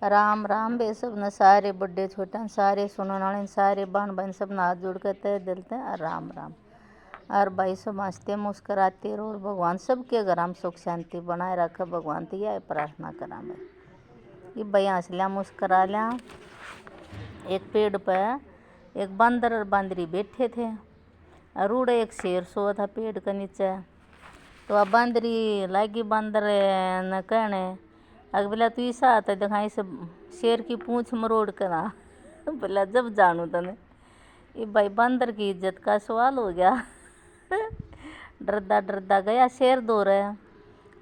राम राम बे सब न सारे बड़े छोटे सारे सुनने वाले सारे बहन बहन सब हाथ जोड़ कर तय दिलते हैं राम राम। और भाई सब हंसते मुस्कराते और भगवान सबके घर हम सुख शांति बनाए रखे भगवान तो यह प्रार्थना करा मैं कि भाई हंस लिया मुस्करा लिया। एक पेड़ पर एक बंदर और बंदरी बैठे थे और उड़े एक शेर सोया था पेड़ के नीचे। तो अब बंदरी लागी बंदर न कहने अग बोला तू ऐसा आता दिखाई से शेर की पूंछ मरोड़ कर आ बोला जब जानू तने ये भाई बंदर की इज्जत का सवाल हो गया। डरदा डरदा गया शेर दो रहे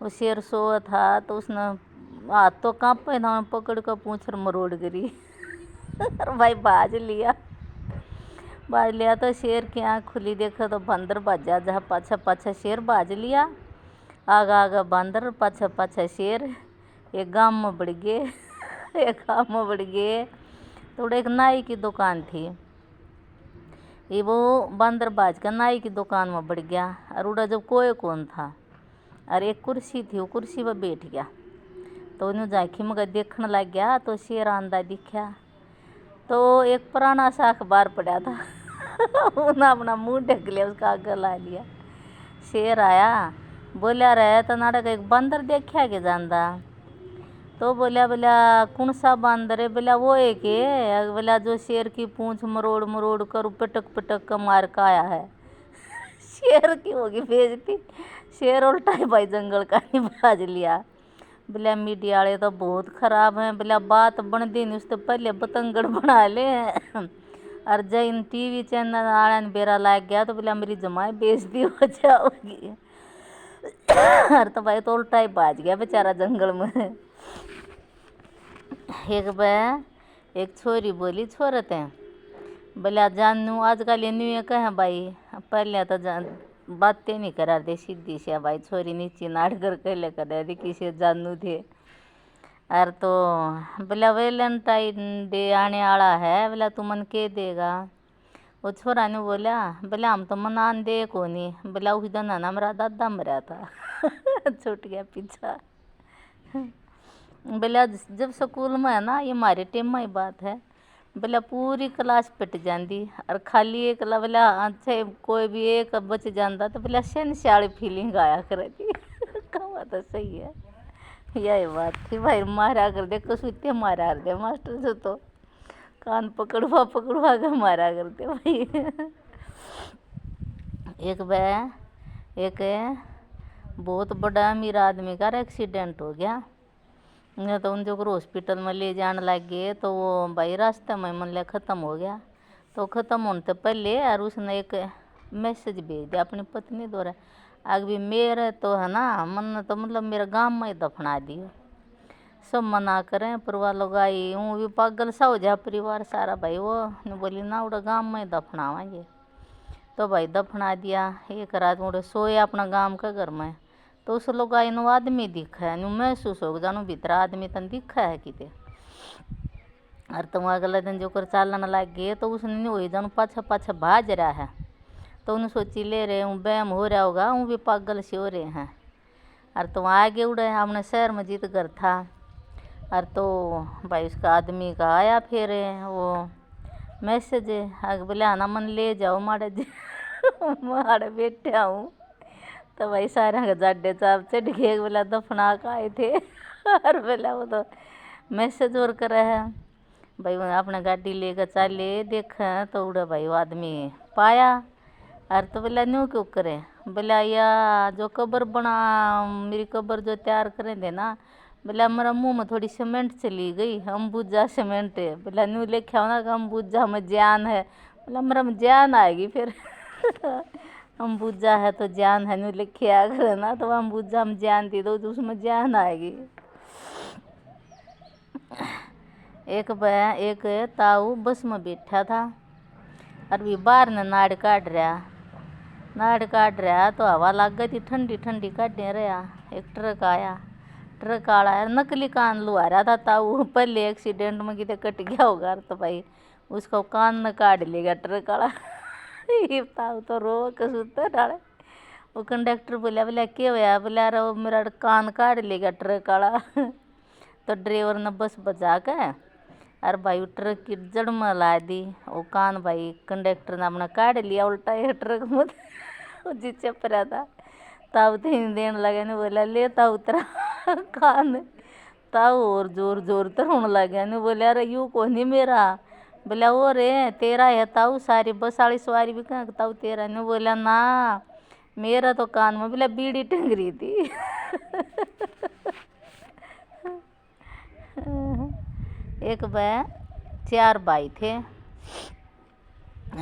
वो शेर सोया था तो उसने हाथ तो कांपे था पकड़ कर पूंछ मरोड़ गिरी और भाई बाज लिया तो शेर की आँख खुली देखा तो बंदर बाजा जहाँ पाछा पाछा शेर बाज लिया आगा आगा बंदर पाछा पाछा शेर एक गांव में बढ़ गए तो एक नाई की दुकान थी ये वो बंदर बाज का नाई की दुकान में बढ़ गया और उड़ा जब कोई कौन था और एक कुर्सी थी वो कुर्सी पर बैठ गया तो उन्हें झांकी में देखने लग गया तो शेर आंदा दिखा तो एक पुराना सा अखबार पड़ा था उन्हें अपना मुंह ढक लिया उसका आगे ला लिया। शेर आया बोलिया रहे तो नाटक एक बंदर देखा के जानदा तो बोलिया बोला कौन सा बंदर है बोला वो एक है बोला जो शेर की पूंछ मरोड़ मरोड़ कर पिटक पिटक कर मार का आया है। शेर की होगी बेइज्जती शेर उल्टा ही भाई जंगल का नहीं बाज लिया। बोला मीडिया वाले तो बहुत खराब हैं बोला बात बन दी नहीं उससे पहले बतंगड़ बना ले और जब इन टीवी चैनल वाले ने बेरा लाग गया तो बोला मेरी जमाई बेइज्जती हो जाओगी। और तो भाई तो उल्टा ही बाज गया बेचारा जंगल में। एक छोरी बोली छोरत है बोला जानू आजकल ये न्यू कह भाई पहले तो बातें नहीं करा दे सीधी से भाई छोरी नीचे नाड़ कर कहले कर दे किसी जानू थे। और तो बोला वैलेंटाइन डे आने वाला है बोला तू मन के देगा वो छोरा ने बोला हम तो मनान दे को नहीं बोला उस दिन ना मेरा दादा मरा था छूट गया पीछा। बोला जब स्कूल में है ना ये हमारे टेम में ही बात है बोला पूरी क्लास पिट जाती और खाली एक बोला अच्छा कोई भी एक बच जाता तो बोला सेंसियाली फीलिंग आया करती कहा तो सही है यही बात थी भाई मारा कर दे कसुते मारा कर दे मास्टर से तो कान पकड़वा कर मारा करते भाई। एक बहुत बड़ा अमीर आदमी का एक्सीडेंट हो गया तो उन जो हॉस्पिटल में ले जाने लग गए तो वो भाई रास्ते में मन ख़त्म हो गया तो ख़त्म होने से पहले और उसने एक मैसेज भेज दिया अपनी पत्नी द्वारा आग भी मेरे तो है ना मन तो मतलब मेरे गांव में ही दफना दियो सब मना करें परिवार लोग आई हूँ भी पागल सा हो जा परिवार सारा भाई वो बोली ना उड़ा गांव में ही दफनावांगे तो भाई दफना दिया। एक रात उड़े सोए अपना गांव का घर में तो उस लोग इन आदमी दिखा है नु महसूस हो जानू भीतर आदमी तन दिखा है किते और तुम अगले दिन जो कर चालन लग गए तो उसने नहीं हो जानू पाछा पाछा भाज रहा है तो उन्हें सोची ले रहे हूँ बैम हो रहा होगा हूँ भी पागल से हो रहे हैं। और तुम आगे उड़े हमने शहर में जीत घर था और तो भाई उसका आदमी का आया फिर वो मैसेज आगे बोले आना मन ले जाओ मारे बैठे हूँ तो भाई सारे का जाडे चाप चढ़ गए बोला दफना का आए थे और बोला वो तो मैसेज और करे है भाई अपने गाड़ी लेकर चाले देखा तो उड़ा भाई वो आदमी पाया और तो बोला न्यू क्यों करे बोला या जो कब्र बना मेरी कब्र जो तैयार करें थे ना बोला मेरा मुंह में थोड़ी सीमेंट चली गई अम्बुजा सीमेंट है बोला न्यू लेके आओ ना कि अम्बुजा में जान है बोला मेरा में जान आएगी फिर अम्बुजा है तो जान है न्यू लिखे आकर ना तो अम्बुजा में जान दी तो उसमें जान आएगी। एक ताऊ बस में बैठा था और भी बाहर ने नाड़ काट रहा तो हवा लग गई थी ठंडी ठंडी काटने रहा। एक ट्रक आया नकली कान लुआ रहा था ताऊ पहले एक्सीडेंट में कितने कट गया होगा तो भाई उसको कान न काट लेगा ट्रक वाला ताऊ तो रो कसुता डाले वो कंडक्टर बोला क्या होया बोला रो मेरा कान काट लेगा ट्रक वाला तो ड्राइवर ने बस बजा के और भाई ट्रक की जड़ में ला दी। वो कान भाई कंडक्टर ने अपना काट लिया उल्टा ये ट्रक में जी चप रहा था। तब तीन देन लगे ने बोला लेता उतरा कान तब और जोर जोर तर होने लगे ने बोला अरे यू को नहीं मेरा बोला वो रे तेरा है ताऊ सारी बस वाली सवारी भी कहाँ ताऊ तेरा ने बोला ना मेरा तो कान में बोला बीड़ी टंग रही थी। एक बार 4 भाई थे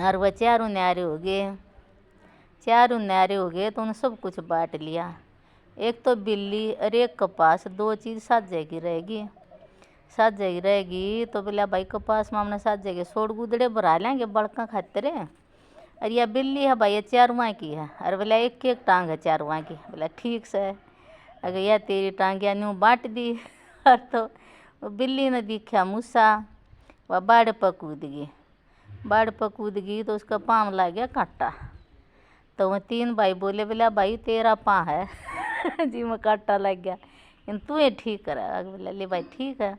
और वह चारों न्यारे हो गए। चारों न्यारे हो गए तो उन्हें सब कुछ बांट लिया। एक तो बिल्ली और एक कपास 2 चीज़ साथ जाएगी रहेगी। साथ जाएगी रहेगी तो बोला भाई कपास में हमने साथ जाएगी सोड़ गुदड़े भरा लेंगे बड़का खातिर और यह बिल्ली है भाई ये 4 की है। और बोला एक एक टांग है 4 की। बोला ठीक से अगर यह तेरी टांग या न्यू बांट दी। और तो बिल्ली ने दिखा मूसा वह बाड़ पर कूद गई। बाड़ पर कूद गई तो उसका पाँव लग गया कांटा। तो वह 3 भाई बोले बोला भाई तेरा पाँव है जी में कांटा लग गया इन तू ये ठीक करा। बोला ले भाई ठीक है।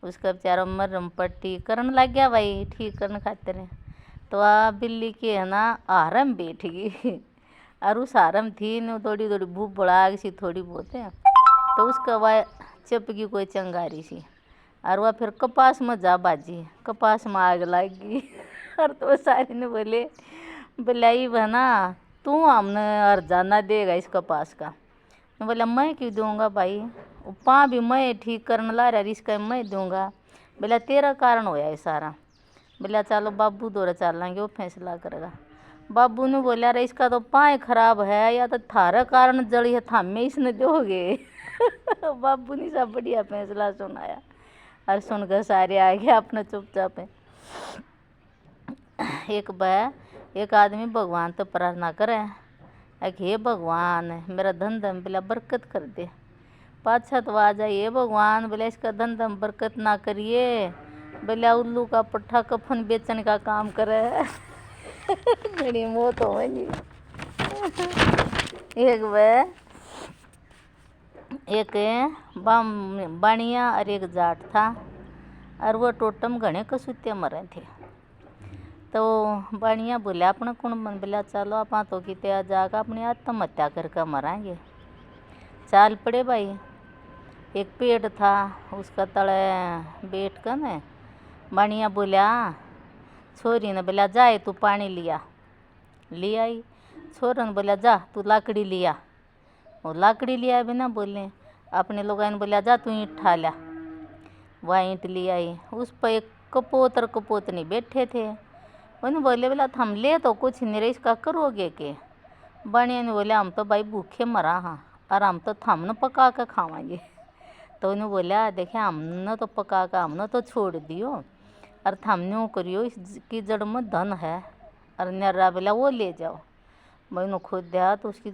उसका बेचारा मरम पट्टी करने लग गया भाई ठीक करने खातिर। तो आ बिल्ली के है ना आरम बैठ गई और उस आरम थी न थोड़ी थोड़ी भूख बढ़ा सी थोड़ी बहुत है। तो उसका वह चपकी कोई चंगारी सी और वह फिर कपास में जा बाजी कपास में आग लग गई। और तो सारे ने बोले बिलाई बना तू हमने और जाना देगा इस कपास का। मैं बोला मैं क्यों दूंगा भाई वो पाँ भी मैं ठीक करने ला रहा इसका मैं दूंगा। बोला तेरा कारण होया है सारा। बोला चलो बाबू दौरा चल लेंगे वो फैसला करेगा। बाबू ने बोला अरे इसका तो पाँव खराब है या तो थारा कारण जड़ी है थामे इसने दोगे। बाबू ने सब बढ़िया फैसला सुनाया और सुनकर सारे आ गए अपने चुपचाप। एक बार एक आदमी भगवान तो प्रार्थना करे हे भगवान मेरा धन धन बोला बरकत कर दे। पाछा तो आ जाए हे भगवान बोला इसका धन धन बरकत ना करिए बोला उल्लू का पट्ठा कफन बेचने का काम करे। बड़ी मौत हो गई। एक बार एक बाणिया और एक जाट था और वो टोटम घने कसूते मरे थे। तो बाणिया बोला अपने कौन मन बोला चलो आप तो कि जाकर अपनी आत्महत्या करके मरांगे। चाल पड़े भाई। एक पेड़ था उसका तले बैठ कर न बाणिया बोला छोरी ने बोला जाए तू पानी लिया ले आई। छोरा ने बोला जा तू लाकड़ी लिया वो लाकड़ी लिया बिना बोले। अपने लोगों ने बोला जा तू ईंट ठा ला वह ईंट ले आई। उस पर एक कपोत और कपोतनी बैठे थे। उन्हें बोले बोला थम ले तो कुछ नहीं रही इसका करोगे के। बाणिया ने बोला हम तो भाई भूखे मरा हाँ और हम तो थमने पका कर खावांगे। तो उन्हें बोला देखे हमने तो पका कर हमने तो छोड़ दियो और थमने करियो इसकी जड़ में धन है और नर्रा बोला वो ले जाओ। मैंने खुद दिया तो उसकी